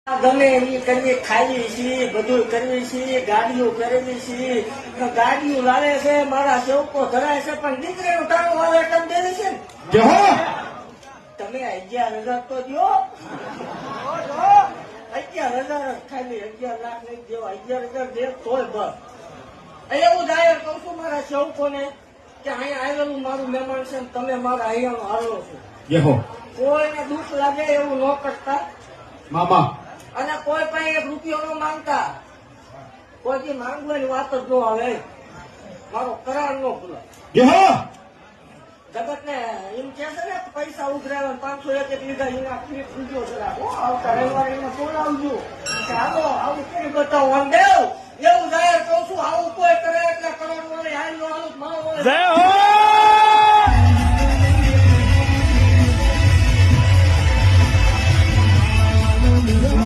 ગમે એની કરવી ખાવી છીએ, બધું કરવી છીએ, ગાડીઓ કરવી છીએ, ગાડીઓ લાવે છે, મારા સેવકો ધરાય છે, પણ દીકરીનું ટાણું આવે એટલે દેવી છે ને. તમે 11,000 તો દો. 11,000 ખાલી 11 લાખ નહીં દેવા, 11,000 દે તોય બસ. એવું જાહેર કઉ છું મારા સેવકોને કે અહીંયા આવેલું મારું મહેમાન છે ને તમે મારા અહીંયાનો આવેલો છો. કોઈને દુઃખ લાગે એવું ન કરતા મામા, અને કોઈ પણ 1 રૂપિયો ન માંગતા. કોઈથી માંગવાની વાત જ ન આવે. મારો કરાર ન ભૂલાય. જગત ને એમ કે છે ને પૈસા ઉઘરાવે 501 લીધા એના પૂજો ચલાવો. આવતા રવિવારે એને બોલાવજો કે આવો આવું કરી બતાવો આમ દેવ. એવું જાહેર કહું છું, આવું કોઈ કરે એટલે કરોડ વાળી હાલ નો હાલ મારો